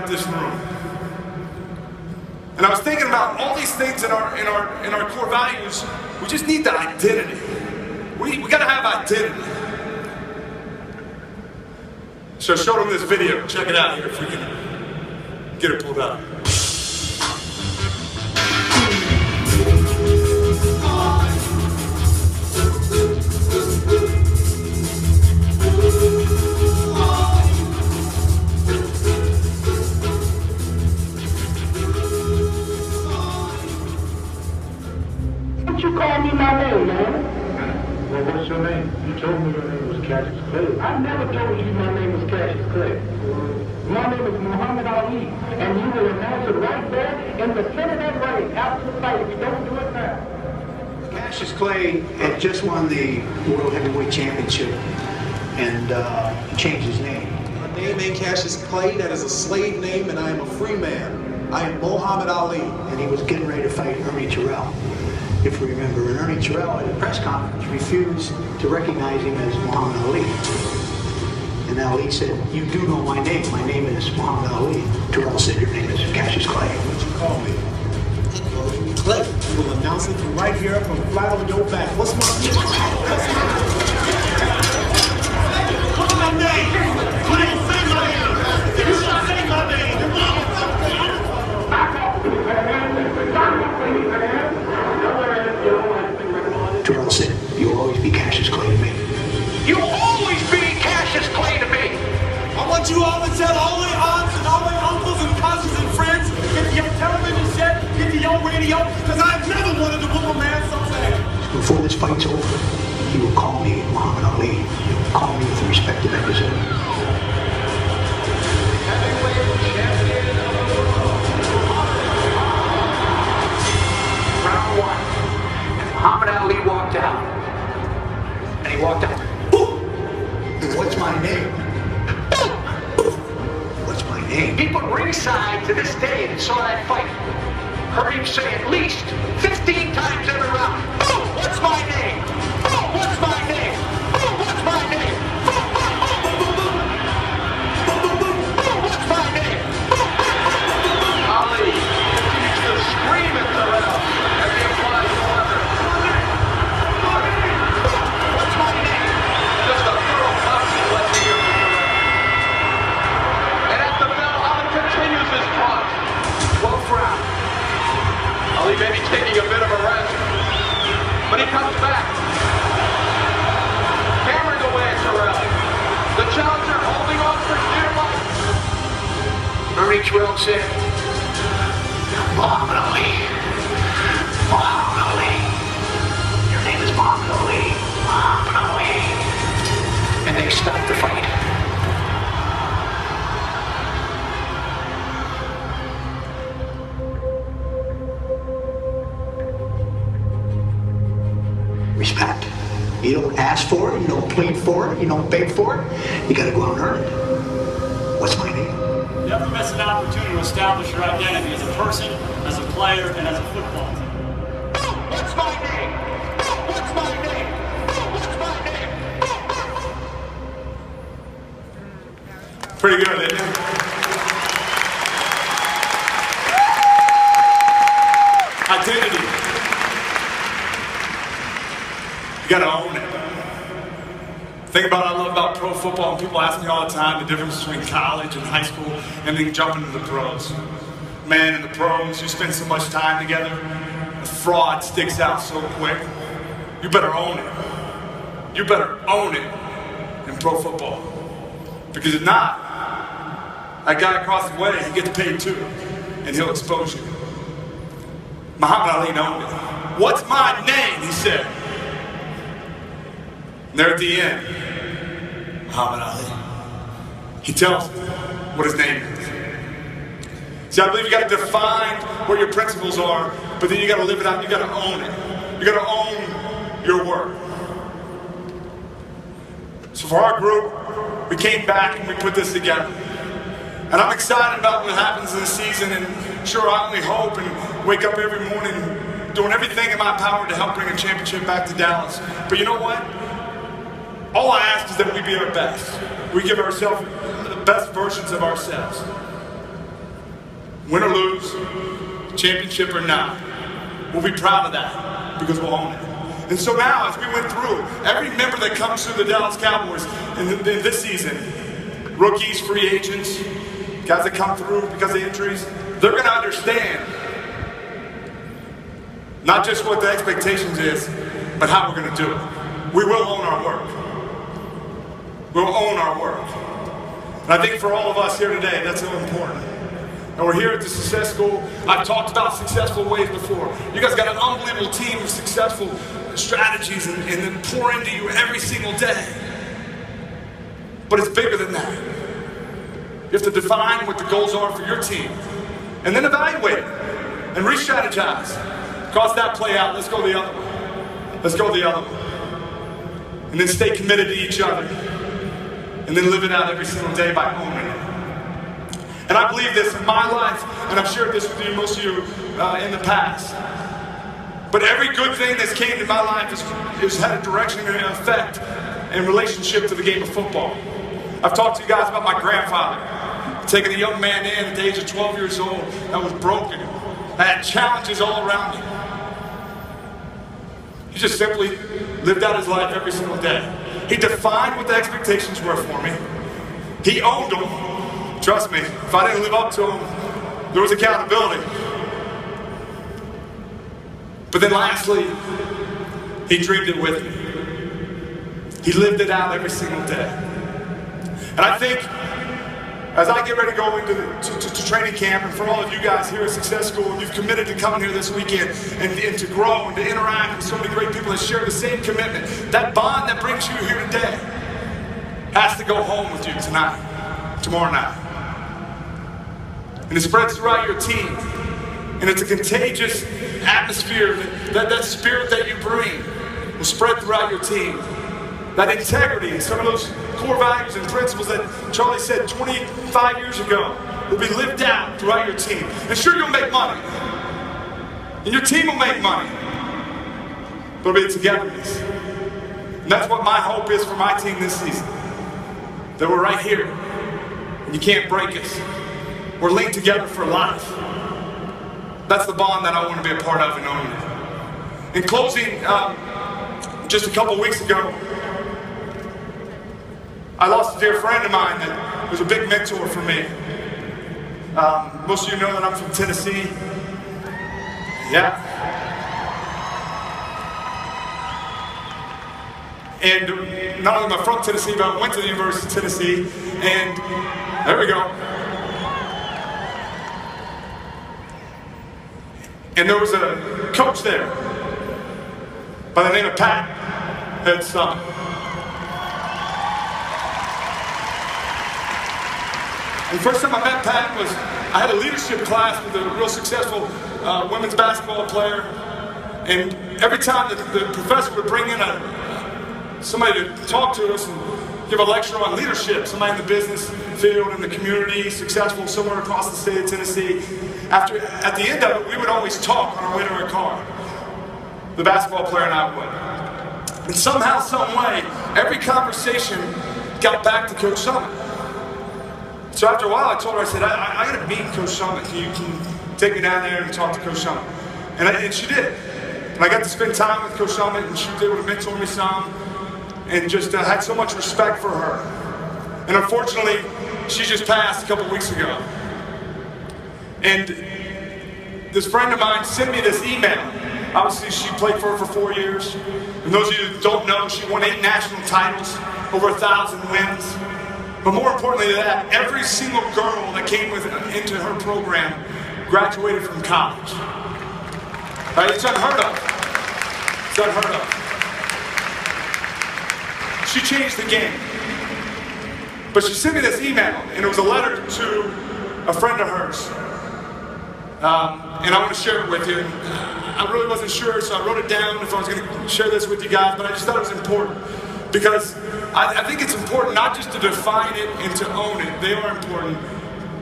this room. And I was thinking about all these things in our core values. We just need the identity. We gotta have identity. So I showed them this video. Check it out here if we can get it pulled up. You call me my name, man. Well, what's your name? You told me your name was Cassius Clay. I never told you my name was Cassius Clay. My name is Muhammad Ali, and you will announce it right there in the center of that ring after the fight if you don't do it now. Cassius Clay had just won the World Heavyweight Championship and changed his name. My name ain't Cassius Clay. That is a slave name, and I am a free man. I am Muhammad Ali. And he was getting ready to fight Ernie Terrell. If we remember, and Ernie Terrell at a press conference refused to recognize him as Muhammad Ali. And Ali said, "You do know my name. My name is Muhammad Ali." Terrell said, "Your name is Cassius Clay." What you call me? Well, Clay. You will announce it from right here, from flat on your back. What's my name? What's my name? Please say my name. You should say my name. Terrell said, "You'll always be Cassius Clay to me." You'll always be Cassius Clay to me. I want you all to tell all their aunts and all their uncles and cousins and friends, get to your television set, get to your radio, because I've never wanted to whoop a man so bad. Before this fight's over, he will call me Muhammad Ali. He will call me with the respect that I deserve. Round one. Muhammad Ali walked out. And he walked out. Boom! What's my name? What's my name? People ringside to this day that saw that fight heard him say at least 15 times every round, "Boom! What's my name? Boom! What's my name? Boom! What's my name? Boom! Boom! Boom! Boom! Boom! Boom! Boom! Boom! Boom! Boom! What's my name? Boom! Boom! Boom! Boom! Boom!" Ali used to scream at Terrell as he applied the order. What's my name? Just a thorough boxing lesson here for Terrell. And at the bell, Ali continues his taunt. 12th round. Ali may be taking a bit of a rest, but he comes back. Hammering away at Terrell. The challenger holding on for dear life. Ernie Terrell said, "Muhammad Ali. Muhammad Ali. Your name is Muhammad Ali. Muhammad Ali." And they stopped the fight. Respect. You don't ask for it, you don't plead for it, you don't beg for it. You gotta go out and earn it. What's my name? You never miss an opportunity to establish your identity as a person, as a player, and as a football team. What's my name? What's my name? What's my name? Pretty good, isn't it? Identity. You gotta own it. Think about what I love about pro football, and people ask me all the time the difference between college and high school and then jumping to the pros. Man, in the pros, you spend so much time together, the fraud sticks out so quick. You better own it. You better own it in pro football. Because if not, that guy across the way, he gets paid too, and he'll expose you. Muhammad Ali owned it. "What's my name?" he said. And there at the end, Muhammad Ali, he tells them what his name is. See, I believe you got to define what your principles are, but then you got to live it out. You got to own it. You got to own your word. So for our group, we came back and we put this together. And I'm excited about what happens this season, and sure, I only hope and wake up every morning doing everything in my power to help bring a championship back to Dallas. But you know what? All I ask is that we be our best. We give ourselves the best versions of ourselves. championship or not, we'll be proud of that because we'll own it. And so now, as we went through, every member that comes through the Dallas Cowboys in this season, rookies, free agents, guys that come through because of injuries, they're going to understand not just what the expectations is, but how we're going to do it. We will own our work. We'll own our work. And I think for all of us here today, that's so important. And we're here at the Success School. I've talked about successful ways before. You guys got an unbelievable team of successful strategies and then pour into you every single day. But it's bigger than that. You have to define what the goals are for your team. And then evaluate it. And re-strategize. Cross that play out. Let's go the other way. Let's go the other way. And then stay committed to each other. And then live it out every single day by owning it. And I believe this in my life, and I've shared this with you, most of you, in the past. But every good thing that's came to my life has had a direction and an effect in relationship to the game of football. I've talked to you guys about my grandfather, taking a young man in at the age of 12 years old that was broken. I had challenges all around him. He just simply lived out his life every single day. He defined what the expectations were for me. He owned them. Trust me, if I didn't live up to them, there was accountability. But then lastly, he dreamed it with me. He lived it out every single day. And I think, as I get ready to go into to training camp, and for all of you guys here at Success School, and you've committed to coming here this weekend and to grow and to interact with so many great people that share the same commitment, that bond that brings you here today has to go home with you tonight, tomorrow night. And it spreads throughout your team. And it's a contagious atmosphere that spirit that you bring will spread throughout your team. That integrity, some of those core values and principles that Charlie said 25 years ago will be lived out throughout your team. And sure, you'll make money. And your team will make money. But it'll be togetherness. And that's what my hope is for my team this season. That we're right here. And you can't break us. We're linked together for life. That's the bond that I want to be a part of and owning it. In closing, just a couple weeks ago, I lost a dear friend of mine that was a big mentor for me. Most of you know that I'm from Tennessee. Yeah. And not only am I from Tennessee, but I went to the University of Tennessee. And there we go. And there was a coach there by the name of Pat Head-Summit. And the first time I met Pat was, I had a leadership class with a real successful women's basketball player. And every time the professor would bring in somebody to talk to us and give a lecture on leadership, somebody in the business field, in the community, successful somewhere across the state of Tennessee, at the end of it, we would always talk on our way to our car. The basketball player and I would. And somehow, some way, every conversation got back to Coach Summit. So after a while, I told her, I said, I got to meet Coach Summit. You can take me down there and talk to Coach Summit. And she did. And I got to spend time with Coach Summit, and she was able to mentor me some, and just had so much respect for her. And unfortunately, she just passed a couple weeks ago. And this friend of mine sent me this email. Obviously, she played for her for 4 years. And those of you who don't know, she won 8 national titles, over 1,000 wins. But more importantly than that, every single girl that came into her program graduated from college. Right? It's unheard of. It's unheard of. She changed the game. But she sent me this email, and it was a letter to a friend of hers. And I want to share it with you. I really wasn't sure, so I wrote it down if I was going to share this with you guys, but I just thought it was important. Because I think it's important not just to define it and to own it, they are important,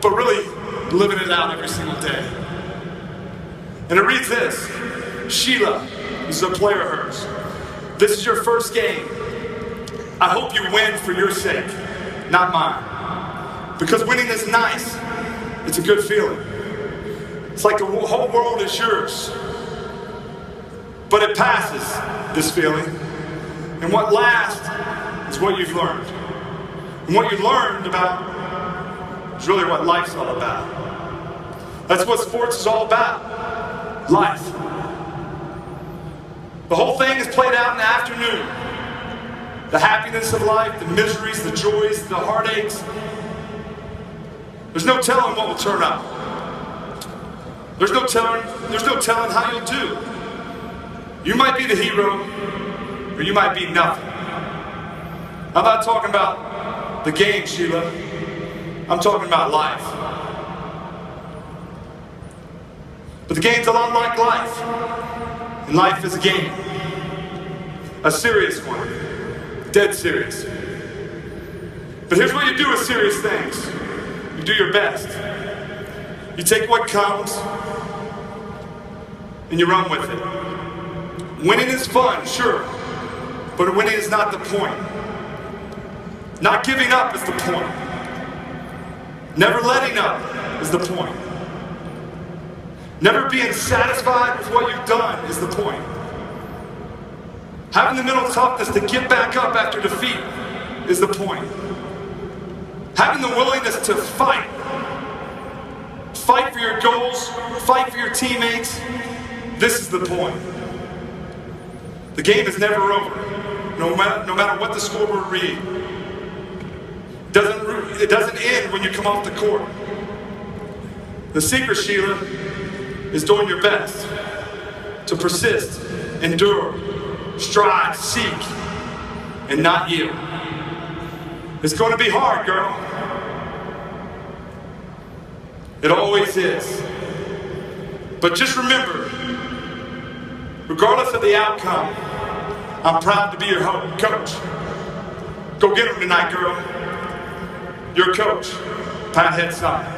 but really living it out every single day. And it reads this: Sheila, this is a player of hers. This is your first game. I hope you win for your sake, not mine. Because winning is nice. It's a good feeling. It's like the whole world is yours. But it passes, this feeling. And what lasts is what you've learned. And what you learned about is really what life's all about. That's what sports is all about. Life. The whole thing is played out in the afternoon. The happiness of life, the miseries, the joys, the heartaches. There's no telling what will turn up. There's no telling how you'll do. You might be the hero, or you might be nothing. I'm not talking about the game, Sheila. I'm talking about life. But the game's a lot like life. And life is a game. A serious one. Dead serious. But here's what you do with serious things. You do your best. You take what comes and you run with it. Winning is fun, sure, but winning is not the point. Not giving up is the point. Never letting up is the point. Never being satisfied with what you've done is the point. Having the mental toughness to get back up after defeat is the point. Having the willingness to fight. Fight for your goals, fight for your teammates. This is the point. The game is never over, no matter what the scoreboard reads. It doesn't end when you come off the court. The secret, Sheila, is doing your best to persist, endure, strive, seek, and not yield. It's going to be hard, girl. It always is. But just remember, regardless of the outcome, I'm proud to be your coach. Go get him tonight, girl. Your coach, Pat Head Son.